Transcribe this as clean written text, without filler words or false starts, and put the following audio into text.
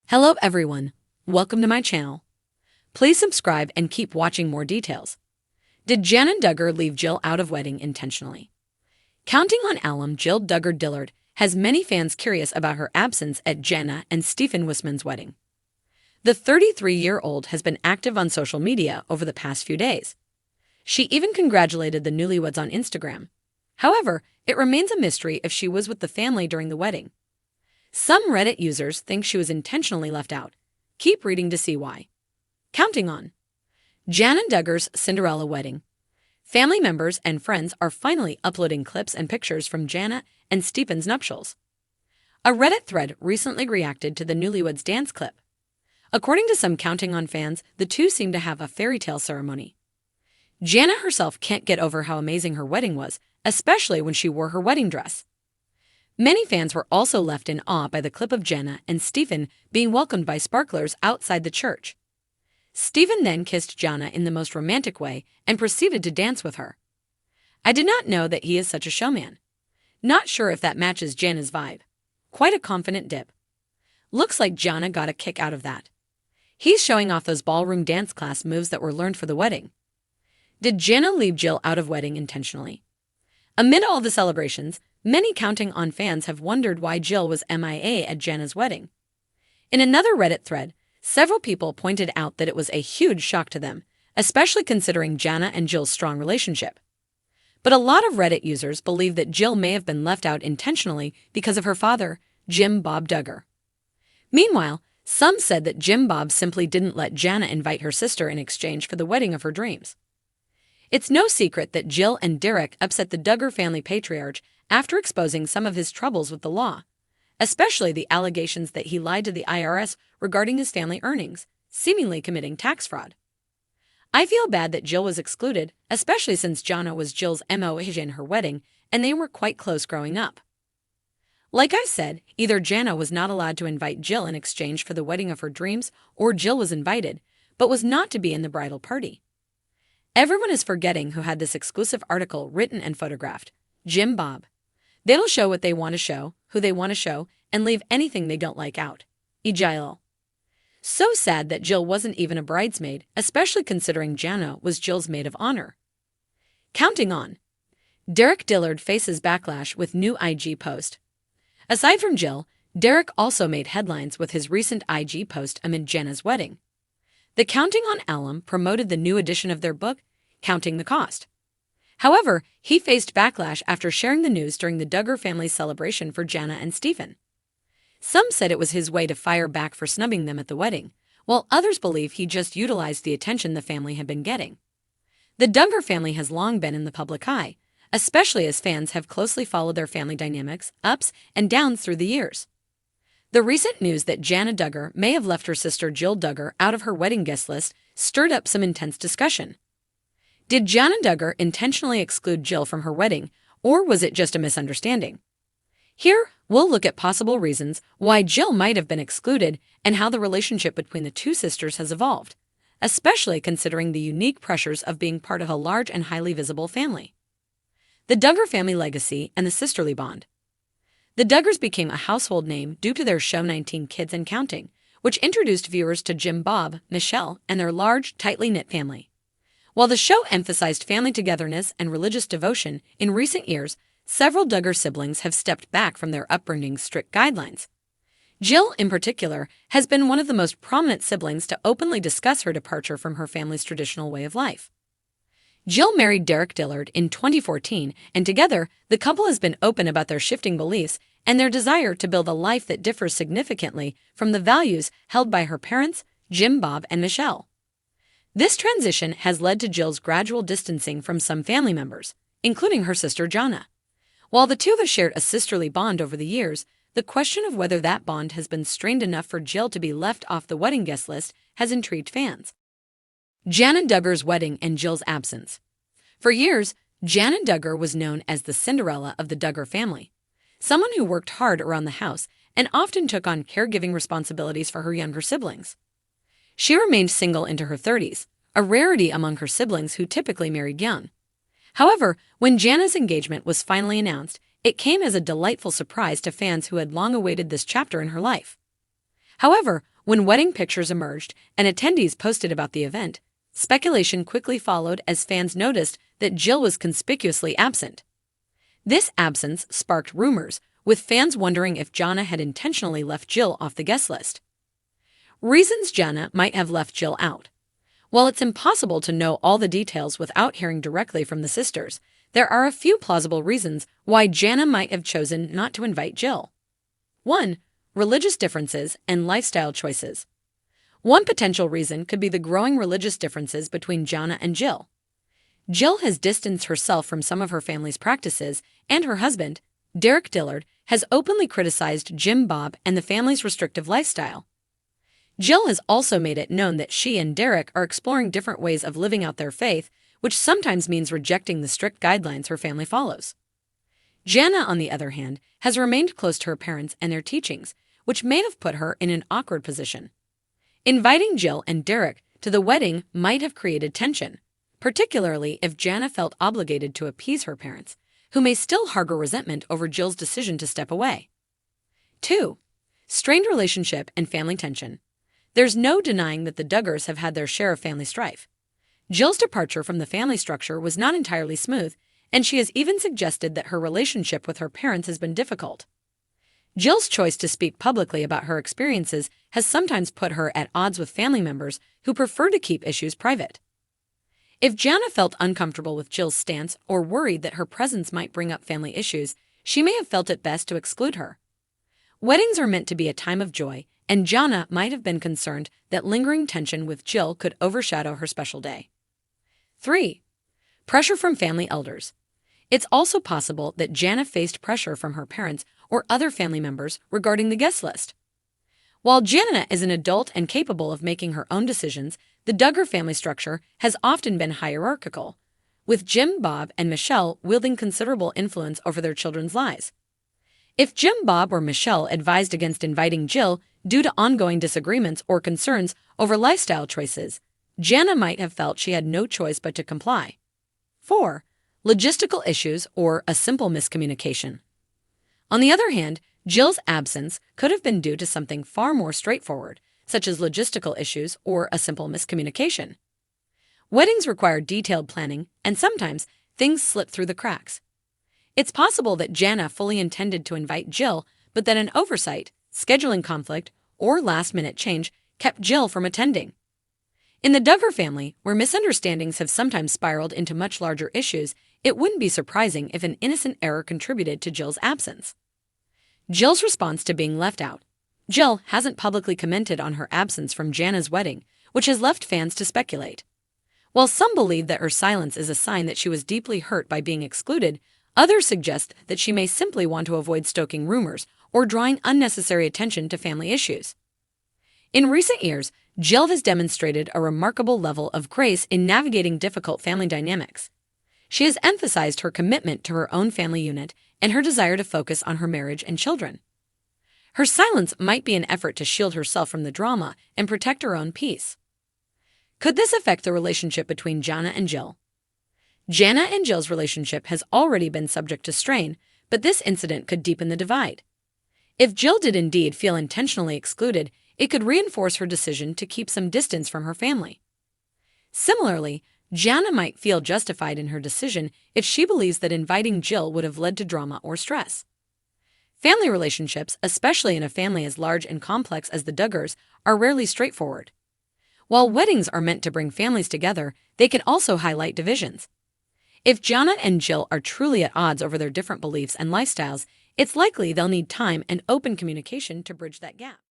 Hello everyone, welcome to my channel. Please subscribe and keep watching more details. Did Jana and Duggar leave Jill out of wedding intentionally? Counting on alum Jill Duggar Dillard has many fans curious about her absence at Jana and Stephen Wisman's wedding. The 33-year-old has been active on social media over the past few days. She even congratulated the newlyweds on Instagram. However, it remains a mystery if she was with the family during the wedding. Some Reddit users think she was intentionally left out. Keep reading to see why. Counting on Jana and Duggar's Cinderella wedding. Family members and friends are finally uploading clips and pictures from Jana and Stephen's nuptials. A Reddit thread recently reacted to the newlyweds' dance clip. According to some Counting On fans, the two seem to have a fairy tale ceremony. Jana herself can't get over how amazing her wedding was, especially when she wore her wedding dress. Many fans were also left in awe by the clip of Jana and Stephen being welcomed by sparklers outside the church. Stephen then kissed Jana in the most romantic way and proceeded to dance with her. I did not know that he is such a showman. Not sure if that matches Jana's vibe. Quite a confident dip. Looks like Jana got a kick out of that. He's showing off those ballroom dance class moves that were learned for the wedding. Did Jana leave Jill out of wedding intentionally? Amid all the celebrations, many Counting On fans have wondered why Jill was MIA at Jana's wedding. In another Reddit thread, several people pointed out that it was a huge shock to them, especially considering Jana and Jill's strong relationship. But a lot of Reddit users believe that Jill may have been left out intentionally because of her father, Jim Bob Duggar. Meanwhile, some said that Jim Bob simply didn't let Jana invite her sister in exchange for the wedding of her dreams. It's no secret that Jill and Derek upset the Duggar family patriarch after exposing some of his troubles with the law, especially the allegations that he lied to the IRS regarding his family earnings, seemingly committing tax fraud. I feel bad that Jill was excluded, especially since Jana was Jill's MO in her wedding and they were quite close growing up. Like I said, either Jana was not allowed to invite Jill in exchange for the wedding of her dreams, or Jill was invited, but was not to be in the bridal party. Everyone is forgetting who had this exclusive article written and photographed: Jim Bob. They'll show what they want to show, who they want to show, and leave anything they don't like out. Ejil. So sad that Jill wasn't even a bridesmaid, especially considering Jana was Jill's maid of honor. Counting On. Derek Dillard faces backlash with new IG post. Aside from Jill, Derek also made headlines with his recent IG post amid Jana's wedding. The Counting On alum promoted the new edition of their book, Counting the Cost. However, he faced backlash after sharing the news during the Duggar family's celebration for Jana and Stephen. Some said it was his way to fire back for snubbing them at the wedding, while others believe he just utilized the attention the family had been getting. The Duggar family has long been in the public eye, especially as fans have closely followed their family dynamics, ups and downs through the years. The recent news that Jana Duggar may have left her sister Jill Duggar out of her wedding guest list stirred up some intense discussion. Did Jana Duggar intentionally exclude Jill from her wedding, or was it just a misunderstanding? Here, we'll look at possible reasons why Jill might have been excluded and how the relationship between the two sisters has evolved, especially considering the unique pressures of being part of a large and highly visible family. The Duggar family legacy and the sisterly bond. The Duggars became a household name due to their show 19 Kids and Counting, which introduced viewers to Jim Bob, Michelle, and their large, tightly knit family. While the show emphasized family togetherness and religious devotion, in recent years, several Duggar siblings have stepped back from their upbringing's strict guidelines. Jill, in particular, has been one of the most prominent siblings to openly discuss her departure from her family's traditional way of life. Jill married Derek Dillard in 2014, and together, the couple has been open about their shifting beliefs and their desire to build a life that differs significantly from the values held by her parents, Jim Bob and Michelle. This transition has led to Jill's gradual distancing from some family members, including her sister Jana. While the two have shared a sisterly bond over the years, the question of whether that bond has been strained enough for Jill to be left off the wedding guest list has intrigued fans. Jana Duggar's wedding and Jill's absence. For years, Jana Duggar was known as the Cinderella of the Duggar family, someone who worked hard around the house and often took on caregiving responsibilities for her younger siblings. She remained single into her 30s, a rarity among her siblings who typically married young. However, when Jana's engagement was finally announced, it came as a delightful surprise to fans who had long awaited this chapter in her life. However, When wedding pictures emerged and attendees posted about the event, speculation quickly followed as fans noticed that Jill was conspicuously absent. This absence sparked rumors, with fans wondering if Jana had intentionally left Jill off the guest list. Reasons Jana might have left Jill out. While it's impossible to know all the details without hearing directly from the sisters, there are a few plausible reasons why Jana might have chosen not to invite Jill. 1. Religious differences and lifestyle choices. One potential reason could be the growing religious differences between Jana and Jill. Jill has distanced herself from some of her family's practices, and her husband, Derek Dillard, has openly criticized Jim Bob and the family's restrictive lifestyle. Jill has also made it known that she and Derek are exploring different ways of living out their faith, which sometimes means rejecting the strict guidelines her family follows. Jana, on the other hand, has remained close to her parents and their teachings, which may have put her in an awkward position. Inviting Jill and Derek to the wedding might have created tension, particularly if Jana felt obligated to appease her parents, who may still harbor resentment over Jill's decision to step away. 2. Strained relationship and family tension. There's no denying that the Duggars have had their share of family strife. Jill's departure from the family structure was not entirely smooth, and she has even suggested that her relationship with her parents has been difficult. Jill's choice to speak publicly about her experiences has sometimes put her at odds with family members who prefer to keep issues private. If Jana felt uncomfortable with Jill's stance or worried that her presence might bring up family issues, she may have felt it best to exclude her. Weddings are meant to be a time of joy, and Jana might have been concerned that lingering tension with Jill could overshadow her special day. 3. Pressure from family elders. It's also possible that Jana faced pressure from her parents or other family members regarding the guest list. While Jana is an adult and capable of making her own decisions, the Duggar family structure has often been hierarchical, with Jim, Bob, and Michelle wielding considerable influence over their children's lives. If Jim, Bob, or Michelle advised against inviting Jill due to ongoing disagreements or concerns over lifestyle choices, Jana might have felt she had no choice but to comply. 4. Logistical issues or a simple miscommunication. On the other hand, Jill's absence could have been due to something far more straightforward, such as logistical issues or a simple miscommunication. Weddings require detailed planning, and sometimes things slip through the cracks. It's possible that Jana fully intended to invite Jill, but that an oversight, scheduling conflict, or last-minute change kept Jill from attending. In the Duggar family, where misunderstandings have sometimes spiraled into much larger issues, it wouldn't be surprising if an innocent error contributed to Jill's absence. Jill's response to being left out. Jill hasn't publicly commented on her absence from Jana's wedding, which has left fans to speculate. While some believe that her silence is a sign that she was deeply hurt by being excluded, others suggest that she may simply want to avoid stoking rumors or drawing unnecessary attention to family issues. In recent years, Jill has demonstrated a remarkable level of grace in navigating difficult family dynamics. She has emphasized her commitment to her own family unit and her desire to focus on her marriage and children. Her silence might be an effort to shield herself from the drama and protect her own peace. Could this affect the relationship between Jana and Jill? Jana and Jill's relationship has already been subject to strain, but this incident could deepen the divide. If Jill did indeed feel intentionally excluded, it could reinforce her decision to keep some distance from her family. Similarly, Jana might feel justified in her decision if she believes that inviting Jill would have led to drama or stress. Family relationships, especially in a family as large and complex as the Duggars, are rarely straightforward. While weddings are meant to bring families together, they can also highlight divisions. If Jana and Jill are truly at odds over their different beliefs and lifestyles, it's likely they'll need time and open communication to bridge that gap.